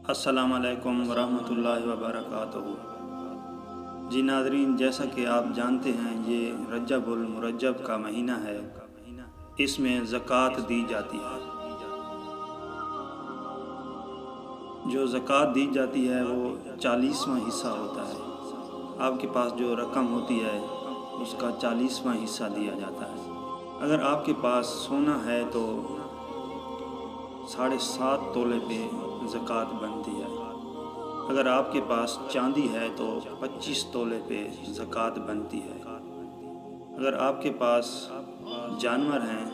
السلام علیکم ورحمۃ اللہ وبرکاتہ۔ جی ناظرین، جیسا کہ آپ جانتے ہیں یہ رجب المرجب کا مہینہ ہے، اس میں زکوٰۃ دی جاتی ہے۔ جو زکوٰۃ دی جاتی ہے وہ 40واں حصہ ہوتا ہے۔ آپ کے پاس جو رقم ہوتی ہے اس کا 40واں حصہ دیا جاتا ہے۔ اگر آپ کے پاس سونا ہے تو 7.5 تولے پہ زکوٰۃ بنتی ہے۔ اگر آپ کے پاس چاندی ہے تو 25 تولے پہ زکوٰۃ بنتی ہے۔ اگر آپ کے پاس جانور ہیں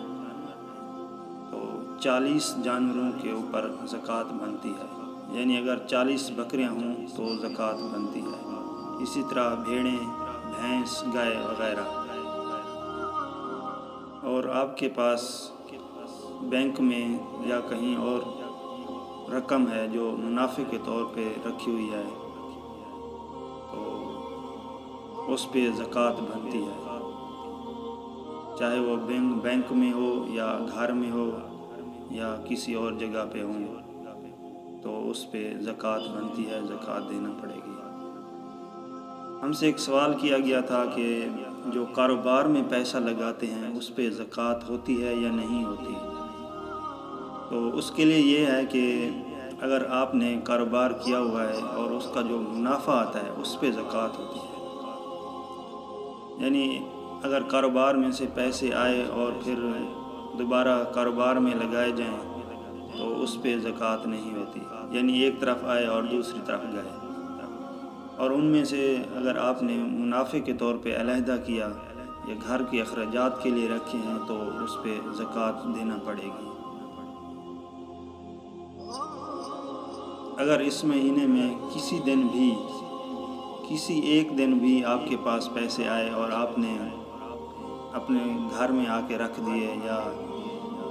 تو 40 جانوروں کے اوپر زکوٰۃ بنتی ہے، یعنی اگر 40 بکریاں ہوں تو زکوٰۃ بنتی ہے۔ اسی طرح بھیڑیں، بھینس، گائے وغیرہ۔ اور آپ کے پاس بینک میں یا کہیں اور رقم ہے جو منافع کے طور پہ رکھی ہوئی ہے تو اس پہ زکوٰۃ بنتی ہے، چاہے وہ بینک میں ہو یا گھر میں ہو یا کسی اور جگہ پہ ہوں تو اس پہ زکوٰۃ بنتی ہے، زکوٰۃ دینا پڑے گی۔ ہم سے ایک سوال کیا گیا تھا کہ جو کاروبار میں پیسہ لگاتے ہیں اس پہ زکوٰۃ ہوتی ہے یا نہیں ہوتی؟ تو اس کے لیے یہ ہے کہ اگر آپ نے کاروبار کیا ہوا ہے اور اس کا جو منافع آتا ہے اس پہ زکوٰۃ ہوتی ہے۔ یعنی اگر کاروبار میں سے پیسے آئے اور پھر دوبارہ کاروبار میں لگائے جائیں تو اس پہ زکوٰۃ نہیں ہوتی، یعنی ایک طرف آئے اور دوسری طرف گئے۔ اور ان میں سے اگر آپ نے منافع کے طور پہ علیحدہ کیا یا گھر کے اخراجات کے لیے رکھے ہیں تو اس پہ زکوٰۃ دینا پڑے گی۔ اگر اس مہینے میں کسی ایک دن بھی آپ کے پاس پیسے آئے اور آپ نے اپنے گھر میں آ کے رکھ دیے یا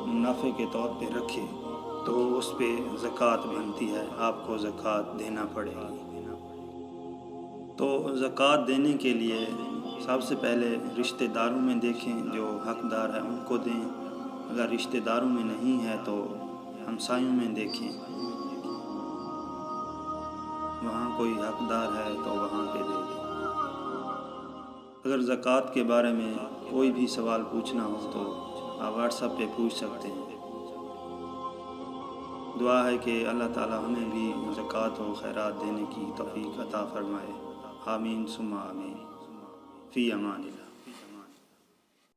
منافع کے طور پہ رکھے تو اس پہ زکوٰۃ بنتی ہے، آپ کو زکوٰۃ دینا پڑے گی۔ تو زکوٰۃ دینے کے لیے سب سے پہلے رشتہ داروں میں دیکھیں، جو حقدار ہیں ان کو دیں۔ اگر رشتہ داروں میں نہیں ہے تو ہمسایوں میں دیکھیں، وہاں کوئی حقدار ہے تو وہاں پہ دے دیں۔ اگر زکوٰۃ کے بارے میں کوئی بھی سوال پوچھنا ہو تو آپ واٹس ایپ پہ پوچھ سکتے ہیں۔ دعا ہے کہ اللہ تعالی ہمیں بھی زکوٰۃ و خیرات دینے کی توفیق عطا فرمائے۔ آمین ثم آمین۔ فی امان اللہ۔